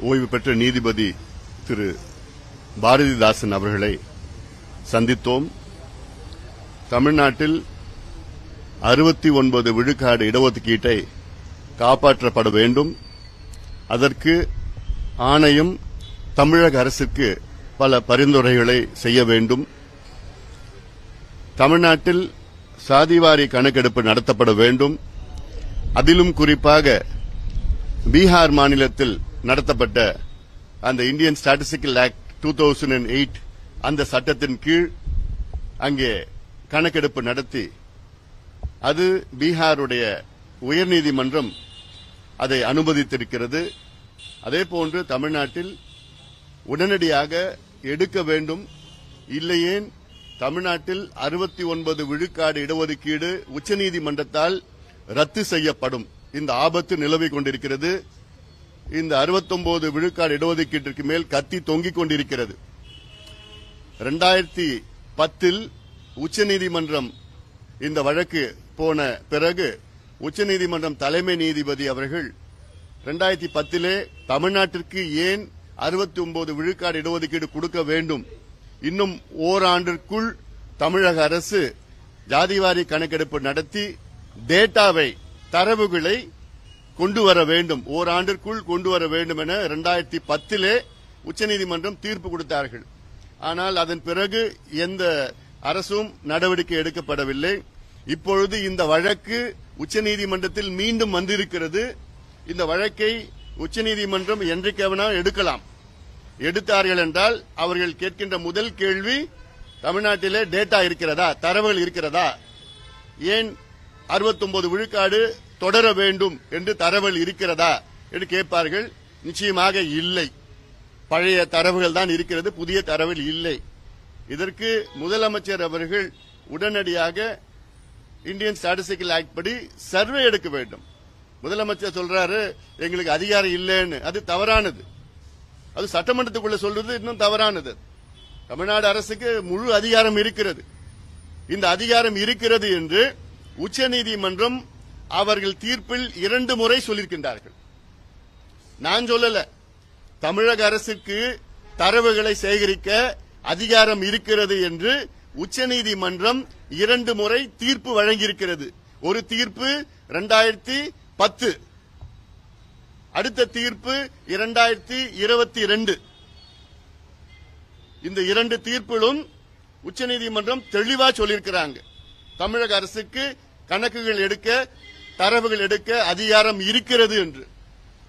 ஓய்வு பெற்ற நீதிபதி திரு பாரதிதாசன் அவர்களை சந்தித்தோம். தமிழ்நாட்டில் 69 விழுக்காடு இடஒதுக்கீட்டை காப்பாற்றப்பட வேண்டும். அதற்கு ஆணையம் தமிழக அரசுக்கு பல பரிந்துரைகளை செய்ய வேண்டும். தமிழ்நாட்டில் சாதிவாரி கணக்கெடுப்பு நடத்தப்பட வேண்டும். அதிலும் குறிப்பாக பீகார் மாநிலத்தில் நடத்தப்பட்ட அந்த இந்தியன் ஸ்டாட்டிஸ்டிக்கல் ஆக்ட் 2008 அந்த சட்டத்தின் கீழ் அங்கே கணக்கெடுப்பு நடத்தி அது பீகாருடைய உயர்நீதிமன்றம் அதை அனுமதித்திருக்கிறது. அதேபோன்று தமிழ்நாட்டில் உடனடியாக எடுக்க வேண்டும். இல்லையேன் தமிழ்நாட்டில் 69 விழுக்காடு இடஒதுக்கீடு உச்சநீதிமன்றத்தால் ரத்து செய்யப்படும். இந்த ஆபத்து நிலவிக் கொண்டிருக்கிறது. இந்த 69 விழுக்காடு இடஒதுக்கீட்டிற்கு மேல் கத்தி தொங்கிக் கொண்டிருக்கிறது. 2010 உச்சநீதிமன்றம் இந்த வழக்கு போன பிறகு உச்சநீதிமன்றம் தலைமை நீதிபதி அவர்கள் 2010 தமிழ்நாட்டிற்கு ஏன் 69 விழுக்காடு இடஒதுக்கீடு கொடுக்க வேண்டும், இன்னும் ஓராண்டிற்குள் தமிழக அரசு ஜாதிவாரி கணக்கெடுப்பு நடத்தி டேட்டாவை தரவுகளை கொண்டு வர வேண்டும், ஓராண்டிற்குள் கொண்டு வர வேண்டும் என 2010 உச்சநீதிமன்றம் தீர்ப்பு கொடுத்தார்கள். ஆனால் அதன் பிறகு எந்த அரசும் நடவடிக்கை எடுக்கப்படவில்லை. இப்பொழுது இந்த வழக்கு உச்சநீதிமன்றத்தில் மீண்டும் வந்திருக்கிறது. இந்த வழக்கை உச்சநீதிமன்றம் என்றைக்கு வேணாலும் எடுக்கலாம். எடுத்தார்கள் என்றால் அவர்கள் கேட்கின்ற முதல் கேள்வி, தமிழ்நாட்டிலே டேட்டா இருக்கிறதா, தரவுகள் இருக்கிறதா, ஏன் 69 விழுக்காடு தொடர வேண்டும் என்று தரவுகள் இருக்கிறதா என்று கேட்பார்கள். நிச்சயமாக இல்லை. பழைய தரவுகள் தான் இருக்கிறது, புதிய தரவுகள் இல்லை. இதற்கு முதலமைச்சர் அவர்கள் உடனடியாக இந்தியன் ஸ்டாட்டிஸ்டிக்கல் ஆக்ட் படி சர்வே எடுக்க வேண்டும். முதலமைச்சர் சொல்றாரு எங்களுக்கு அதிகாரம் இல்லைன்னு. அது தவறானது. அது சட்டமன்றத்துக்குள்ள சொல்றது இன்னும் தவறானது. தமிழ்நாடு அரசுக்கு முழு அதிகாரம் இருக்கிறது. இந்த அதிகாரம் இருக்கிறது என்று உச்சநீதிமன்றம் அவர்கள் தீர்ப்பில் 2 முறை சொல்லியிருக்கின்றார்கள். நான் சொல்லல. தமிழக அரசுக்கு தரவுகளை சேகரிக்க அதிகாரம் இருக்கிறது என்று உச்சநீதிமன்றம் 2 முறை தீர்ப்பு வழங்கியிருக்கிறது. ஒரு தீர்ப்பு 2010, அடுத்த தீர்ப்பு 2022. இந்த 2 தீர்ப்பிலும் உச்சநீதிமன்றம் தெளிவா சொல்லியிருக்கிறாங்க, தமிழக அரசுக்கு கணக்குகள் எடுக்க, தரவுகள் எடுக்க அதிகாரம் இருக்கிறது என்று.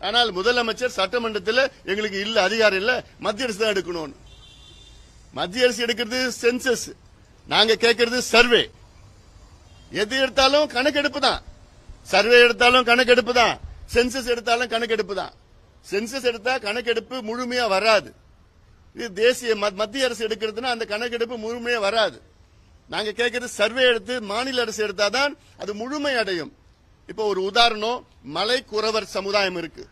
ஆனால் முதலமைச்சர் சட்டமன்றத்தில் எங்களுக்கு இல்ல, அதிகாரம் இல்ல, மத்திய அரசு தான் எடுக்கணும். மத்திய அரசு எடுக்கிறது சென்சஸ், நாங்க கேட்கறது சர்வே. எது எடுத்தாலும் கணக்கெடுப்பு தான். சர்வே எடுத்தாலும் கணக்கெடுப்பு தான், சென்சஸ் எடுத்தாலும் கணக்கெடுப்பு தான். சென்சஸ் எடுத்தா கணக்கெடுப்பு முழுமையா வராது. இது தேசிய மத்திய அரசு எடுக்கிறதுனா அந்த கணக்கெடுப்பு முழுமையா வராது. நாங்க கேட்கறது சர்வே எடுத்து மாநில அரசு எடுத்தாதான் அது முழுமை அடையும். இப்போ ஒரு உதாரணம், மலை குறவர் சமுதாயம் இருக்கு.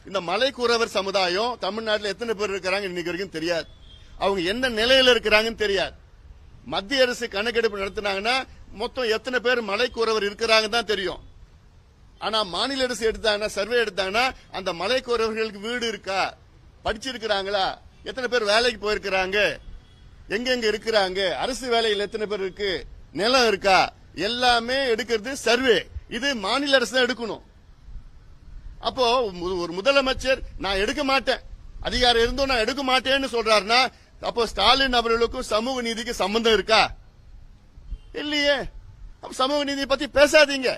இந்த மலை குறவர் சமுதாயம் தமிழ்நாட்டில் எத்தனை பேர் இருக்கிறாங்க இன்னைக்கு வரைக்கும் தெரியாது. அவங்க என்ன நிலையில இருக்கிறாங்கன்னு தெரியாது. மத்திய அரசு கணக்கெடுப்பு நடத்தினாங்கன்னா மொத்தம் எத்தனை பேர் மலை குறவர் இருக்கிறாங்க தான் தெரியும். ஆனா மாநில அரசு எடுத்தாங்கன்னா, சர்வே எடுத்தாங்கன்னா அந்த மலை குறவர்களுக்கு வீடு இருக்கா, படிச்சிருக்கிறாங்களா, எத்தனை பேர் வேலைக்கு போயிருக்கிறாங்க, எங்கெங்க இருக்கிறாங்க, அரசு வேலையில் எத்தனை பேர் இருக்கு, நிலம் இருக்கா, எல்லாமே எடுக்கிறது சர்வே. இது மாநில அரசு தான் எடுக்கணும். அப்போ ஒரு முதலமைச்சர் நான் எடுக்க மாட்டேன், அதிகாரம் இருந்தும் நான் எடுக்க மாட்டேன்னு சொல்றாருன்னா, அப்போ ஸ்டாலின் அவர்களுக்கும் சமூக நீதிக்கு சம்பந்தம் இருக்கா? இல்லையே. அப்ப சமூக நீதியை பத்தி பேசாதீங்க.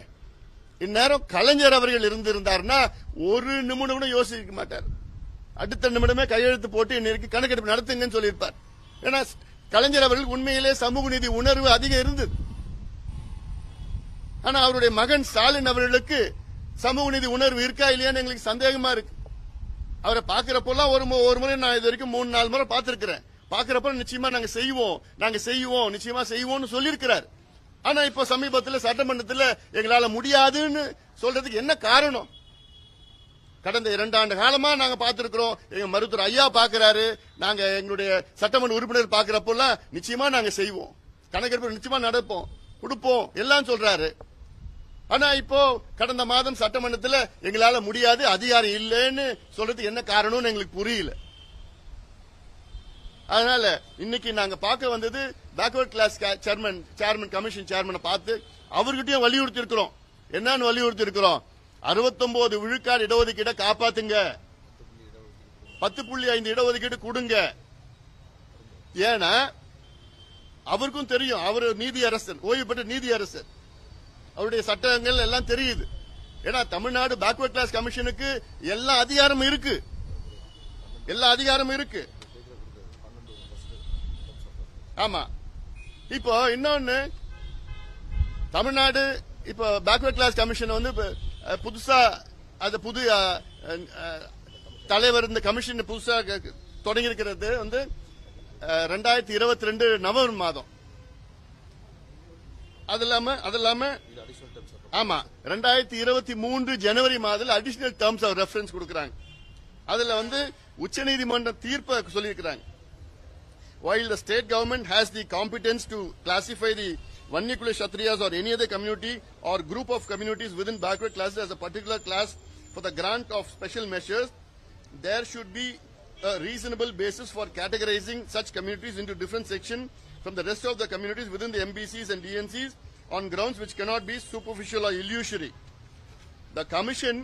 இந்நேரம் கலைஞர் அவர்கள் இருந்திருந்தாருன்னா ஒரு நிமிடம் கூட யோசிக்க மாட்டார். அடுத்த நிமிடமே கையெழுத்து போட்டு இன்னைக்கு கணக்கெடுப்பு நடத்துங்கன்னு சொல்லியிருப்பார். ஏன்னா கலைஞர் அவர்கள் உண்மையிலே சமூக நீதி உணர்வு அதிகம் இருந்தது. ஆனா அவருடைய மகன் ஸ்டாலின் அவர்களுக்கு சமூக நீதி உணர்வு இருக்கா இல்லையான்னு எங்களுக்கு சந்தேகமா இருக்கு. அவரை பாக்குறப்பெல்லாம் ஒரு முறை நான் இது வரைக்கும் 3-4 முறை பார்த்திருக்கிறேன். பாக்குறப்ப நிச்சயமா நாங்க செய்வோம் நிச்சயமா செய்வோம்னு சொல்லியிருக்கிறார். ஆனா இப்ப சமீபத்தில் சட்டமன்றத்தில் எங்களால முடியாதுன்னு சொல்றதுக்கு என்ன காரணம்? கடந்த 2 ஆண்டு காலமா நாங்க பார்த்திருக்கிறோம். எங்க மருத்துவர் ஐயா பாக்குறாரு, நாங்க எங்களுடைய சட்டமன்ற உறுப்பினர் ஆனா இப்போ கடந்த மாதம் சட்டமன்றத்தில் எங்களால முடியாது, அதிகாரம் இல்லைன்னு சொல்றது என்ன காரணம்னு எங்களுக்கு புரியல. அதனால இன்னைக்கு நாங்க பார்க்க வந்தது பேக்வர்ட் கிளாஸ் சேர்மன் கமிஷன் சேர்மனை பார்த்து அவர்கிட்டயும் வலியுறுத்தி இருக்கிறோம். என்னன்னு வலியுறுத்தி இருக்கிறோம்? 69 விழுக்காடு இடஒதுக்கீடை காப்பாத்துங்க, 10.5 இடஒதுக்கீடு கொடுங்க. ஏன்னா அவருக்கும் தெரியும், அவர் நீதி அரசர், ஓய்வு பெற்ற நீதி அரசர், அவருடைய சட்டங்கள் எல்லாம் தெரியுது. ஏன்னா தமிழ்நாடு பேக்வர்ட் கிளாஸ் கமிஷனுக்கு எல்லா அதிகாரமும் இருக்கு, எல்லா அதிகாரமும் இருக்கு. ஆமா, இப்போ இன்னொன்னு, தமிழ்நாடு இப்போ பேக்வர்ட் கிளாஸ் கமிஷன் வந்து புதுசா அது புது தலைவர் இந்த கமிஷன் புதுசா தொடங்கி இருக்கிறது வந்து 2022 நவம்பர் மாதம். அது இல்லாம ஆமா 2023 ஜனவரி மாதத்தில் அடிஷனல் டேர்ம்ஸ் ஆஃப் ரெஃபரன்ஸ் கொடுக்கறாங்க. அதுல வந்து உச்சநீதிமன்ற தீர்ப்பை சொல்லியிருக்கிறாங்க. While the state government has the competence to classify the Vannikula Kshatriyas or any other community or group of communities within backward classes as a particular class for the grant of special measures, there should be a reasonable basis for categorizing such communities into different sections from the rest of the communities within the MBCs and DNCs on grounds which cannot be superficial or illusory. The Commission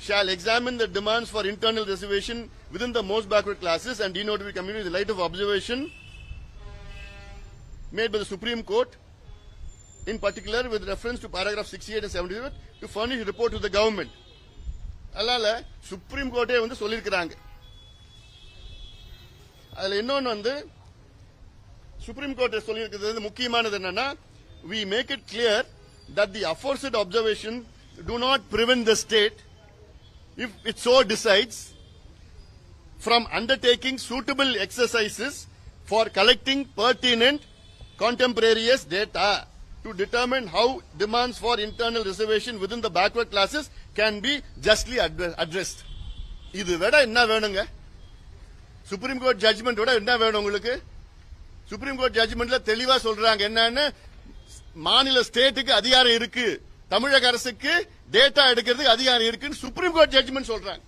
shall examine the demands for internal reservation within the most backward classes and denotified communities in the light of observation made by the Supreme Court, in particular with reference to paragraph 68 and 78, to furnish a report to the government. அதனால supreme கோர்ட்டே வந்து சொல்லியிருக்கிறாங்க. அதுல இன்னொன்னு வந்து supreme court சொல்லியிருக்கிறது முக்கியமானது என்னன்னா, we make it clear that the aforesaid observation do not prevent the state, if it so decides, from undertaking suitable exercises for collecting pertinent contemporaneous data to determine how demands for internal reservation within the backward classes can be justly addressed. இது விட என்ன வேணுங்க? Supreme court judgement விட என்ன வேணும் உங்களுக்கு? Supreme court ஜட்ஜ்மெண்ட்ல தெளிவா சொல்றாங்க என்னன்னு, மாநில ஸ்டேட்டுக்கு அதிகாரம் இருக்கு, தமிழக அரசுக்கு டேட்டா எடுக்கிறதுக்கு அதிகாரம் இருக்குன்னு சுப்ரீம் கோர்ட் ஜட்ஜ்மெண்ட் சொல்றாங்க.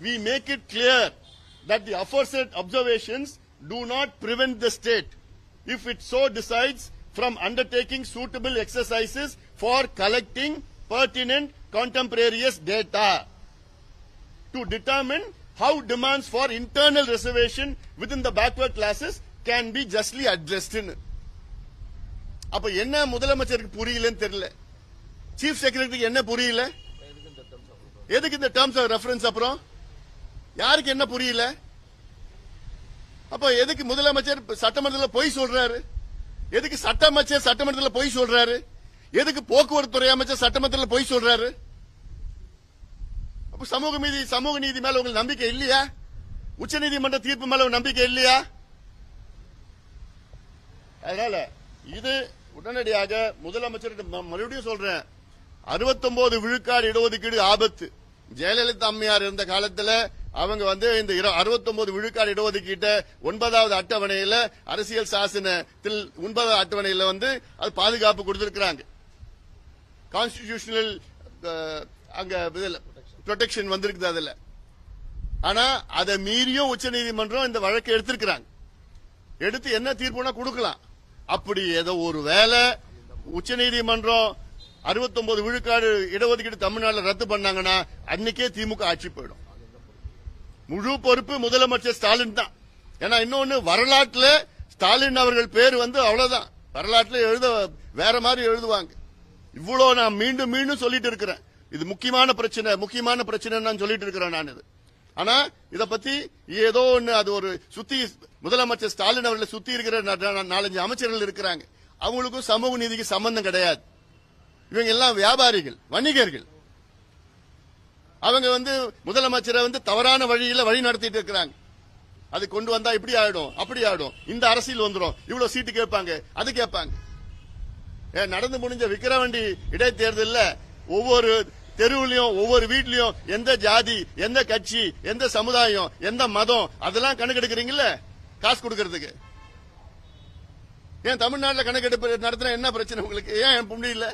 We make it clear that the aforesaid observations do not prevent the state, if it so decides, from undertaking suitable exercises for collecting pertinent contemporaneous data to determine how demands for internal reservation within the backward classes can be justly addressed. அப்ப என்ன முதலமைச்சருக்கு புரியலன்னு தெரியல, chief செக்ரட்டரிக்கு என்ன புரியல, எதுக்கு இந்த terms of reference, அப்புறம் யாருக்கு என்ன புரியல? அப்ப எதுக்கு முதலமைச்சர் சட்டமன்றத்தில் பொய் சொல்றாரு? எதுக்கு சட்டமைச்சர் சட்டமன்றத்தில் பொய் சொல்றாரு? எதுக்கு போக்குவரத்து துறை அமைச்சர் சட்டமன்றத்தில் பொய் சொல்றாரு? அப்ப சமூக நீதி மேல உங்களுக்கு நம்பிக்கை இல்லையா? உச்சநீதிமன்ற தீர்ப்பு மேல நம்பிக்கை இல்லையா? அதனால இது உடனடியாக முதலமைச்சர் மறுபடியும் சொல்றேன், 69 விழுக்காடு இடஒதுக்கீடு ஆபத்து. ஜெயலலிதா அம்மையார் இருந்த காலத்துல அவங்க வந்து இந்த 69 விழுக்காடு இடஒதுக்கீட்டை 9வது அட்டவணையில அரசியல் சாசனத்தில் 9வது அட்டவணையில வந்து அது பாதுகாப்பு கொடுத்திருக்கிறாங்க. கான்ஸ்டிடியூஷனல் அங்க ப்ரொடெக்ஷன் வந்திருக்குது அதுல. ஆனா அதை மீறியும் உச்சநீதிமன்றம் இந்த வழக்கை எடுத்திருக்கிறாங்க. எடுத்து என்ன தீர்ப்புனா கொடுக்கலாம். அப்படி ஏதோ ஒரு வேலை உச்சநீதிமன்றம் 69 விழுக்காடு இடஒதுக்கீடு தமிழ்நாட்டில் ரத்து பண்ணாங்கன்னா அன்னைக்கே திமுக ஆட்சி போயிடும். முழு பொறுப்பு முதலமைச்சர் ஸ்டாலின் தான். ஏன்னா இன்னொன்னு, வரலாற்றுல ஸ்டாலின் அவர்கள் பேர் வந்து அவ்வளவுதான், வரலாற்றுல எழுத வேற மாதிரி எழுதுவாங்க. இவ்வளவு நான் மீண்டும் மீண்டும் சொல்லிட்டு இருக்கிறேன், இது முக்கியமான பிரச்சனை நான் சொல்லிட்டு இருக்கிறேன் நான். இது ஆனா இத பத்தி ஏதோ ஒண்ணு, அது ஒரு சுத்தி முதலமைச்சர் ஸ்டாலின் அவர்களை சுத்தி இருக்கிற 4-5 அமைச்சர்கள் இருக்கிறாங்க, அவங்களுக்கும் சமூக நீதிக்கு சம்பந்தம் கிடையாது. இவங்க எல்லாம் வியாபாரிகள், வணிகர்கள். அவங்க வந்து முதலமைச்சரை வந்து தவறான வழியில வழி நடத்திட்டு இருக்கிறாங்க. அது கொண்டு வந்தா இப்படி ஆயிடும், அப்படி ஆயிடும், இந்த அரசியல் வந்துடும், இவ்வளவு சீட்டு கேட்பாங்க, அது கேட்பாங்க. நடந்து முடிஞ்ச விக்கிரவாண்டி இடைத்தேர்தல்ல ஒவ்வொரு தெருவுலயும் ஒவ்வொரு வீட்லயும் எந்த ஜாதி, எந்த கட்சி, எந்த சமுதாயம், எந்த மதம், அதெல்லாம் கணக்கெடுக்கிறீங்கல்ல காசு கொடுக்கறதுக்கு. ஏன் தமிழ்நாட்டில் கணக்கெடுப்பு நடத்தினா என்ன பிரச்சனை உங்களுக்கு? ஏன் முடியல?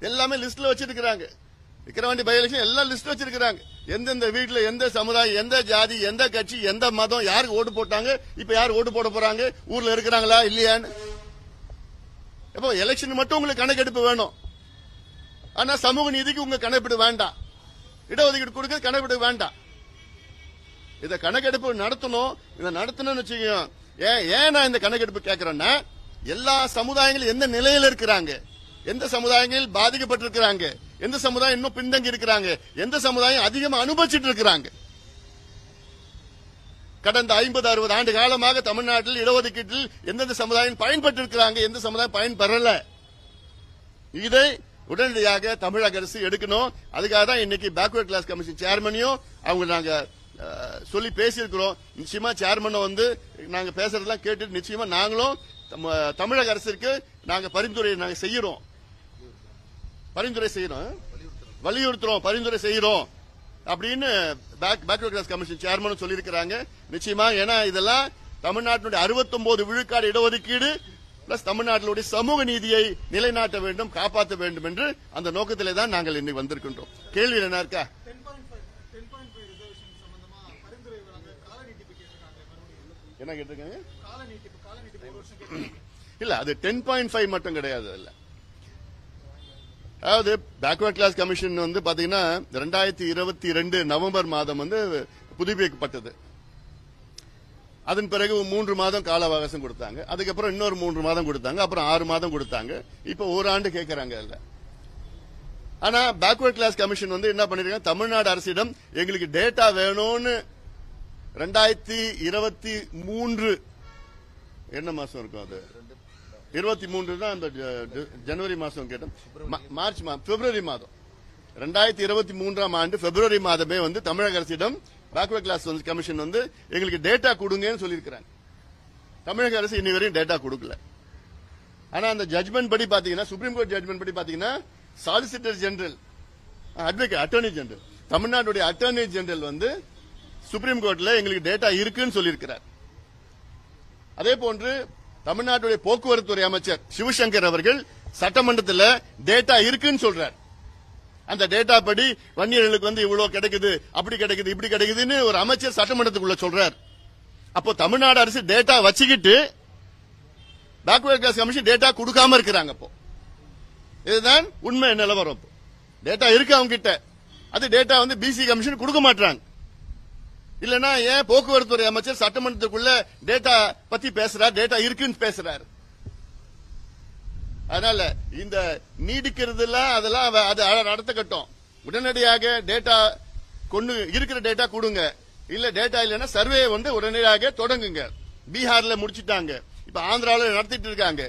எல்லாமே லிஸ்ட்ல வச்சிருக்கிறாங்க. விக்கிரவாண்டி பை எலெக்ஷன் எல்லாம் லிஸ்ட் வச்சிருக்காங்க. எந்தெந்த வீட்டுல எந்த சமுதாயம், எந்த ஜாதி, எந்த கட்சி, எந்த மதம், யாருக்கு ஓட்டு போட்டாங்க, இப்ப யாரு ஓட்டு போட போறாங்க, ஊர்ல இருக்கிறாங்களா இல்லையான்னு. இப்போ எலெக்ஷன் மட்டும் உங்களுக்கு கணக்கெடுப்பு வேணும். ஆனா சமூக நீதிக்கு உங்க கணக்கெடுப்பு வேண்டாம். இடஒதுக்கீடு கொடுக்க கணக்கெடுப்பு வேண்டாம். இத கணக்கெடுப்பு நடத்தணும். இதை நடத்தணும்னு வச்சுக்கோங்க. ஏன் நான் இந்த கணக்கெடுப்பு கேட்கிறேன்னா, எல்லா சமுதாயங்களும் எந்த நிலையில இருக்கிறாங்க, எந்த சமுதாயங்கள் பாதிக்கப்பட்டிருக்கிறாங்க, எந்த சமுதாயம் இன்னும் பின்தங்கி இருக்கிறாங்க, எந்த சமுதாயம் அதிகமாக அனுபவிச்சுட்டு இருக்கிறாங்க. கடந்த 50-60 ஆண்டு காலமாக தமிழ்நாட்டில் இடஒதுக்கீட்டில் எந்தெந்த சமுதாயம் பயன்பட்டு இருக்கிறாங்க, எந்த சமுதாயம் பயன்பெறல. இதை உடனடியாக தமிழக அரசு எடுக்கணும். அதுக்காக தான் இன்னைக்கு பேக்வர்ட் கிளாஸ் கமிஷன் சேர்மனையும் அவங்க நாங்க சொல்லி பேசியிருக்கிறோம். நிச்சயமா சேர்மனை வந்து நாங்க பேசுறதெல்லாம் கேட்டு நிச்சயமா நாங்களும் தமிழக அரசுக்கு நாங்க பரிந்துரை செய்யறோம், வலியுறுத்துறோம், பரிந்துரை செய்யறோம் அப்படின்னு பேக்வர்ட் கிளாஸ் கமிஷன் சேர்மனும் சொல்லியிருக்கிறாங்க. நிச்சயமா ஏன்னா இதெல்லாம் தமிழ்நாட்டினுடைய 69 விழுக்காடு இடஒதுக்கீடு பிளஸ் தமிழ்நாட்டினுடைய சமூக நீதியை நிலைநாட்ட வேண்டும், காப்பாற்ற வேண்டும் என்று அந்த நோக்கத்திலே தான் நாங்கள் இன்னைக்கு வந்திருக்கின்றோம். கேள்வி என்ன இருக்கா? என்ன கேட்டிருக்காங்க? இல்ல அது 10.5 மட்டும் கிடையாது. இல்ல அதாவது பேக்வர்ட் கிளாஸ் கமிஷன் வந்து பாத்தீங்கன்னா 2022 நவம்பர் மாதம் வந்து புதுப்பிக்கப்பட்டது. அதன் பிறகு 3 மாதம் கால அவகாசம் கொடுத்தாங்க. அதுக்கப்புறம் இன்னொரு 3 மாதம் கொடுத்தாங்க. அப்புறம் 6 மாதம் கொடுத்தாங்க. இப்ப ஒரு ஆண்டு கேட்கறாங்க. இல்ல ஆனா பேக்வர்ட் கிளாஸ் கமிஷன் வந்து என்ன பண்ணிருக்காங்க, தமிழ்நாடு அரசிடம் எங்களுக்கு டேட்டா வேணும்னு 2023 என்ன மாசம் இருக்கும், அது 23 தான் அந்த ஜனவரி மாசம் கேட்டோம். மார்ச் பிப்ரவரி மாதம் 2023ஆம் ஆண்டு பிப்ரவரி மாதமே வந்து தமிழக அரசிடம் பேக்வர்ட் கிளாஸ் கமிஷன் வந்து எங்களுக்கு டேட்டா கொடுங்கன்னு சொல்லியிருக்கிறாங்க. தமிழக அரசு இன்னி வரையும் டேட்டா கொடுக்கல. ஆனா அந்த ஜட்மெண்ட் படி பாத்தீங்கன்னா, சுப்ரீம் கோர்ட் ஜட்மெண்ட் படி பாத்தீங்கன்னா, சாலிசிட்டர் ஜெனரல், அட்டர்னி ஜெனரல், தமிழ்நாட்டுடைய அட்டர்னி ஜெனரல் வந்து சுப்ரீம் கோர்ட்ல எங்களுக்கு டேட்டா இருக்குன்னு சொல்லியிருக்கிறார். அதே போன்று தமிழ்நாட்டுடைய போக்குவரத்து துறை அமைச்சர் சிவசங்கர் அவர்கள் சட்டமன்றத்தில் டேட்டா இருக்குன்னு சொல்றார். அந்த டேட்டா படி வன்னியர்களுக்கு வந்து இவ்வளவு கிடைக்குது, அப்படி கிடைக்குது, இப்படி கிடைக்குதுன்னு ஒரு அமைச்சர் சட்டமன்றத்துக்குள்ள சொல்றார். அப்போ தமிழ்நாடு அரசு டேட்டா வச்சுக்கிட்டு பேக்வர்ட் கிளாஸ் கமிஷன் டேட்டா கொடுக்காம இருக்கிறாங்க. அப்போ இதுதான் உண்மை நிலவரம். டேட்டா இருக்கு அவங்க கிட்ட, அது டேட்டா வந்து பிசி கமிஷன் கொடுக்க மாட்டாங்க. இல்லனா ஏன் போக்குவரத்து துறை அமைச்சர் சட்டமன்றத்துக்குள்ள டேட்டா பத்தி பேசுறார், டேட்டா இருக்குன்னு பேசுறாரு. அதனால இந்த நீடிக்கிறது அதெல்லாம் அது அடுத்த கட்டம். உடனடியாக டேட்டா கொண்டு இருக்கிற டேட்டா கொடுங்க. இல்ல டேட்டா இல்லைன்னா சர்வே வந்து உடனடியாக தொடங்குங்க. பீகார்ல முடிச்சிட்டாங்க, இப்ப ஆந்திராவில் நடத்திட்டு இருக்காங்க,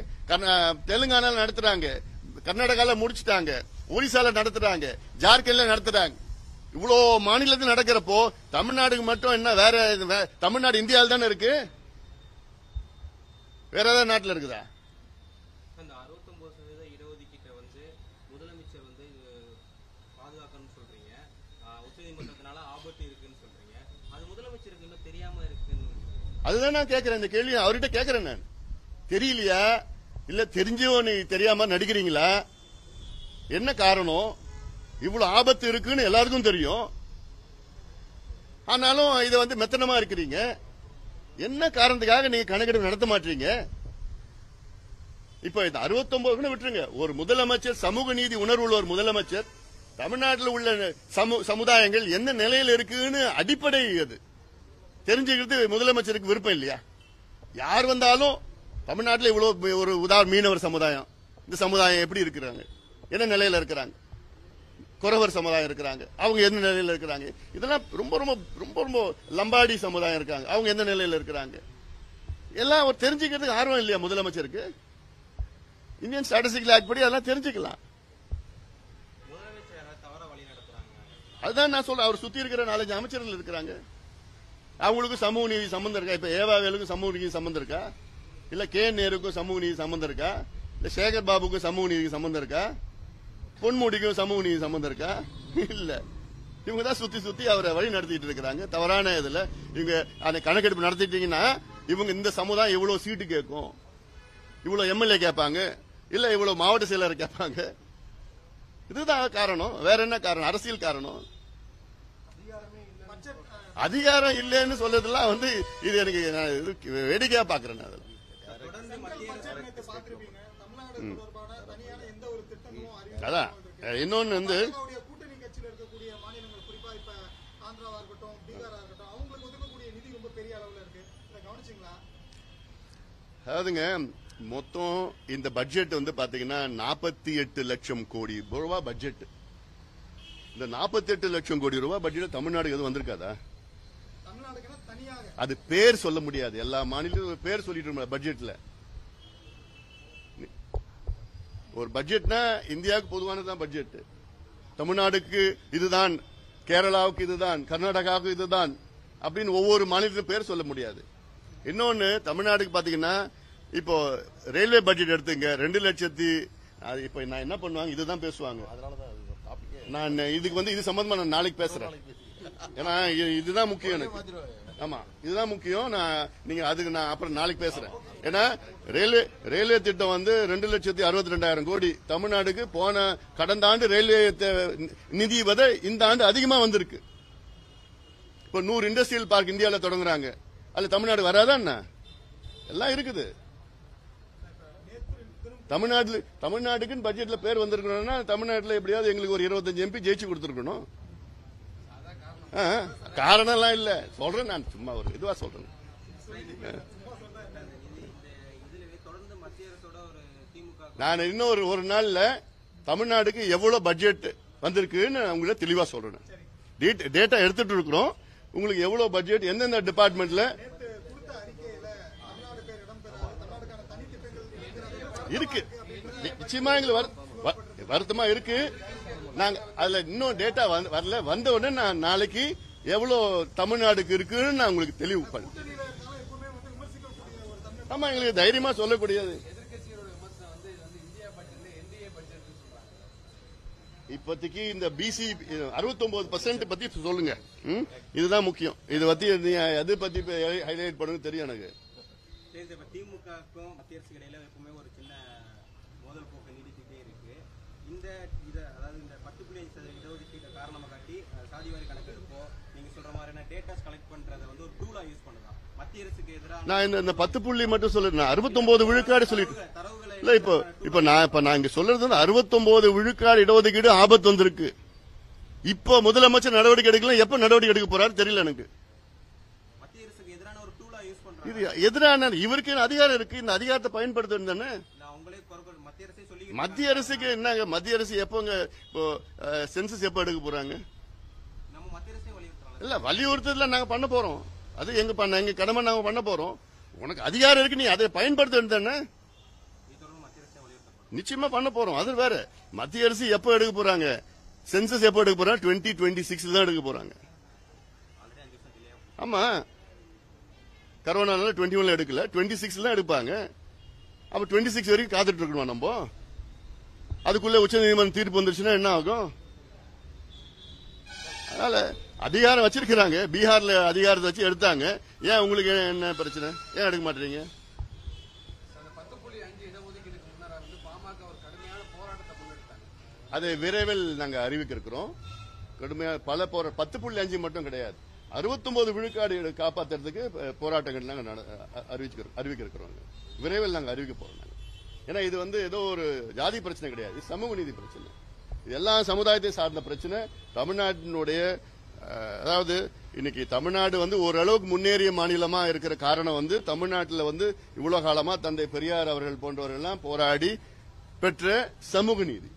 தெலுங்கானால நடத்துறாங்க, கர்நாடகால முடிச்சிட்டாங்க, ஒரிசால நடத்துறாங்க, ஜார்க்கண்ட்ல நடத்துறாங்க. இவ்வளவு மாநிலத்தில் நடக்கிறப்போ தமிழ்நாடுக்கு மட்டும் என்ன வேற? தமிழ்நாடு இந்தியாவில் தானே இருக்கு, வேற ஏதாவது நாட்டில் இருக்குதா? அந்த 69% இடஒதுக்கீட்டை வந்து முதலமைச்சர் வந்து பாதுகாக்கணும்னு சொல்றீங்க, உச்சநீதிமன்றத்தினால ஆபத்து இருக்குன்னு சொல்றீங்க. அது முதலமைச்சருக்கு இன்னும் தெரியாம இருக்குன்னு அதுதான் நான் கேட்கிறேன். இந்த கேள்வி அவர்கிட்ட கேட்கிறேன். நான் தெரியலையா இல்ல தெரிஞ்சோ நீ தெரியாம நடிக்கிறீங்களா? என்ன காரணம்? இவ்வளவு ஆபத்து இருக்குன்னு எல்லாருக்கும் தெரியும், ஆனாலும் இதை வந்து மெத்தனமா இருக்கிறீங்க. என்ன காரணத்துக்காக நீங்க கணக்கெடுப்பு நடத்த மாட்டீங்க? இப்ப இந்த 69 விட்டுருங்க. ஒரு முதலமைச்சர், சமூக நீதி உணர்வுள்ள ஒரு முதலமைச்சர், தமிழ்நாட்டில் உள்ள சமுதாயங்கள் எந்த நிலையில் இருக்குன்னு அடிப்படை அது தெரிஞ்சுக்கிறது முதலமைச்சருக்கு விருப்பம் இல்லையா? யார் வந்தாலும் தமிழ்நாட்டில் இவ்வளவு ஒரு மீனவர் சமுதாயம், இந்த சமுதாயம் எப்படி இருக்கிறாங்க, என்ன நிலையில இருக்கிறாங்க, குறவர் சமுதாயம் இருக்கிறாங்க, அவங்க எந்த நிலையில இருக்கிறாங்க, இதெல்லாம் ரொம்ப ரொம்ப ரொம்ப ரொம்ப லம்பாடி சமுதாயம் இருக்காங்க, அவங்க எந்த நிலையில இருக்கிறாங்க, எல்லாம் ஒரு தெரிஞ்சுக்கிறதுக்கு ஆர்வம் இல்லையா முதலமைச்சருக்கு? இந்தியன் ஸ்டாட்டிஸ்டிக்கல் ஆக்ட் படி அதெல்லாம் தெரிஞ்சுக்கலாம். அதுதான் நான் சொல்றேன். அவர் சுத்தி இருக்கிற 4-5 அமைச்சர்கள் இருக்கிறாங்க, அவங்களுக்கு சமூக நீதி சம்பந்தம் இருக்கா? இப்ப ஏவாவேலுக்கும் சமூக நீதி சம்பந்தம் இருக்கா? இல்ல கே நேருக்கும் சமூக நீதி சம்பந்தம் இருக்கா? இல்ல சேகர் பாபுக்கும் சமூக நீதி சம்பந்தம் இருக்கா? பொன்முடிக்கும் சமூக நீதி சம்பந்தம் இருக்கா? இல்ல. இவங்க தான் சுத்தி சுத்தி அவரை வழி நடத்திட்டு இருக்கிறாங்க தவறான இதுல. இவங்க அந்த கணக்கெடுப்பு நடத்திட்டீங்கன்னா இவங்க இந்த சமுதாயம் எவ்வளவு சீட்டு கேட்கும், இவ்வளவு எம்எல்ஏ கேட்பாங்க, இல்ல இவ்வளவு மாவட்ட செயலர் கேட்பாங்க. இதுதான் காரணம். வேற என்ன காரணம்? அரசியல் காரணம். அதிகாரம் இல்லைன்னு சொல்றதெல்லாம் வந்து இது எனக்கு வேடிக்கையா பாக்குறேன். அதான் இன்னொன்னு வந்து கூட்டணி கட்சியில் இருக்கக்கூடிய மாநிலங்கள், குறிப்பா இப்ப ஆந்திராவா இருக்கட்டும், பீகாரா இருக்கட்டும், அவங்களுக்கு ஒதுக்கக்கூடிய நிதி ரொம்ப பெரிய அளவுல இருக்கு. இதை கவனிச்சிங்களா? அதாவதுங்க, மொத்தம் இந்த பட்ஜெட் வந்து பாத்தீங்கன்னா 48 லட்சம் கோடி ரூபாய் பட்ஜெட். இந்த 48 லட்சம் கோடி ரூபாய் பட்ஜெட் தமிழ்நாடு எதுவும் வந்திருக்காதா? தமிழ்நாடுக்கு தனியாக அது பேர் சொல்ல முடியாது. எல்லா மாநிலங்களும் பேர் சொல்லிட்டு இருக்க பட்ஜெட்ல. ஒரு பட்ஜெட்னா இந்தியாவுக்கு பொதுவானதான் பட்ஜெட். தமிழ்நாடுக்கு இதுதான், கேரளாவுக்கு இதுதான், கர்நாடகாவுக்கு இதுதான் அப்படின்னு ஒவ்வொரு மாநிலத்திலும் பேர் சொல்ல முடியாது. இன்னொன்னு, தமிழ்நாடுக்கு பாத்தீங்கன்னா இப்போ ரயில்வே பட்ஜெட் எடுத்துங்க, 2 லட்சத்தி, இப்ப நான் என்ன பண்ணுவாங்க, இதுதான் பேசுவாங்க. நான் இதுக்கு வந்து இது சம்பந்தமா நான் நாளைக்கு பேசுறேன். ஏன்னா இதுதான் முக்கியம் எனக்கு. ஆமா, இதுதான் முக்கியம். நீங்க அதுக்கு நான் அப்புறம் நாளைக்கு பேசுறேன். ஏன்னா ரயில்வே திட்டம் வந்து 2,62,000 கோடி தமிழ்நாடுக்கு போன கடந்த ஆண்டு ரயில்வே நிதி விட இந்த ஆண்டு அதிகமா வந்திருக்கு. இப்போ 100 இண்டஸ்ட்ரியல் பார்க் இந்தியாவில் தொடங்குறாங்க. அதுல தமிழ்நாடு வராதா என்ன? எல்லாம் இருக்குது. தமிழ்நாட்டுக்கு பட்ஜெட்ல பேர் வந்திருக்கணும்னா தமிழ்நாட்டில் எப்படியாவது எங்களுக்கு ஒரு 25 MP ஜெயிச்சு கொடுத்திருக்கணும். காரணம் எல்லாம் இல்ல, சொல்றேன் நான், சும்மா ஒரு இதுவா சொல்றேன். நான் இன்னும் ஒரு நாள்ல தமிழ்நாடுக்கு எவ்வளவு பட்ஜெட் வந்திருக்குன்னு உங்களுக்கு தெளிவா சொல்றேன். டேட்டா எடுத்துட்டு இருக்கிறோம். உங்களுக்கு எவ்வளவு பட்ஜெட் எந்தெந்த டிபார்ட்மெண்ட்ல இருக்கு, நிச்சயமா எங்களுக்கு வருத்தமா இருக்கு. நாங்க அதுல இன்னும் டேட்டா வரல. வந்த உடனே நான் நாளைக்கு எவ்வளவு தமிழ்நாடுக்கு இருக்குன்னு நான் உங்களுக்கு தெளிவு பண்ணேன். ஆமா, எங்களுக்கு தைரியமா சொல்லக்கூடியது. இப்போதைக்கு இந்த பிசி 69% பத்தி சொல்லுங்க. இதுதான் முக்கியம். இது பத்தி எது பத்தி ஹைலைட் பண்ணுங்க தெரியும் எனக்கு. திமுகவுக்கும் மத்திய அரசு இடையில எப்பவுமே ஒரு சின்ன மோதல் போக்கு நீடிச்சுட்டே இருக்கு. அதாவது இந்த 10.5% இடஒதுக்கீடு காரணமா காட்டி சாதிவாரி கணக்கெடுப்போ நீங்க சொல்ற மாதிரியான டேட்டாஸ் கலெக்ட் பண்றதை வந்து ஒரு டூலா யூஸ் பண்ணலாம். மத்திய அரசுக்கு எதிராக நான் இந்த 10 புள்ளி மட்டும் சொல்லிருந்தேன். 69 விழுக்காடு சொல்லிட்டு இல்ல. இப்ப நான் இங்க சொல்றது வந்து 69 விழுக்காடு இடஒதுக்கீடு ஆபத்து வந்திருக்கு. இப்ப முதலமைச்சர் நடவடிக்கை எடுக்கலாம். எப்ப நடவடிக்கை எடுக்க போறாரு தெரியல எனக்கு. மத்திய அரசுக்கு எதிரான ஒரு டூலா யூஸ் பண்றாங்க. இது எதிரான இவருக்கு அதிகாரம் இருக்கு. இந்த அதிகாரத்தை பயன்படுத்தணும் தானே. மத்திய அரசுக்கு என்னங்க? மத்திய அரசு எப்போங்க இப்போ சென்சஸ் எப்ப எடுக்க போறாங்க? இல்ல, வலியுறுத்தல நாங்க பண்ண போறோம். அது எங்க கடமை, நாங்க பண்ண போறோம். உனக்கு அதிகாரம் இருக்கு, நீ அதை பயன்படுத்த தானே. நிச்சயமா பண்ண போறோம். அது வேற. மத்திய அரசு எப்ப எடுக்க போறாங்க? சென்சஸ் எப்ப எடுக்க போறாங்க? 2026 தான் எடுக்க போறாங்க. ஆமா, கரோனால 21 எடுக்கல, 26 தான் எடுப்பாங்க. அப்ப 26 வரைக்கும் காத்துட்டு இருக்கணும் நம்ம. அதுக்குள்ள உச்சநீதிமன்றம் தீர்ப்பு வந்துருச்சுன்னா என்ன ஆகும்? அதனால அதிகாரம் வச்சிருக்கிறாங்க. பீகார்ல அதிகாரத்தை வச்சு எடுத்தாங்க. ஏன் உங்களுக்கு என்ன பிரச்சனை? ஏன் எடுக்க மாட்டீங்க? அதை விரைவில் நாங்க அறிவிக்க இருக்கிறோம். கடுமையா பல 10.5 மட்டும் கிடையாது, 69 விழுக்காடு காப்பாற்றுறதுக்கு போராட்டங்கள் நாங்க அறிவிக்க இருக்கிறோம். விரைவில் நாங்க அறிவிக்க போறோம். ஏன்னா இது வந்து ஏதோ ஒரு ஜாதி பிரச்சனை கிடையாது, சமூக நீதி பிரச்சனை. இது எல்லா சமுதாயத்தை சார்ந்த பிரச்சனை. தமிழ்நாட்டினுடைய அதாவது இன்னைக்கு தமிழ்நாடு வந்து ஓரளவுக்கு முன்னேறிய மாநிலமா இருக்கிற காரணம் வந்து தமிழ்நாட்டில் வந்து இவ்வளவு காலமா தந்தை பெரியார் அவர்கள் போன்றவர்கள் எல்லாம் போராடி பெற்ற சமூக நீதி.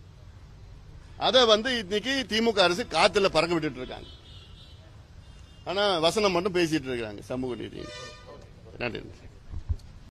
அதை வந்து இன்னைக்கு திமுக அரசு காத்துல பறக்க விட்டுட்டு இருக்காங்க. ஆனா வசனம் மட்டும் பேசிட்டு இருக்காங்க சமூக நீதி. நன்றி.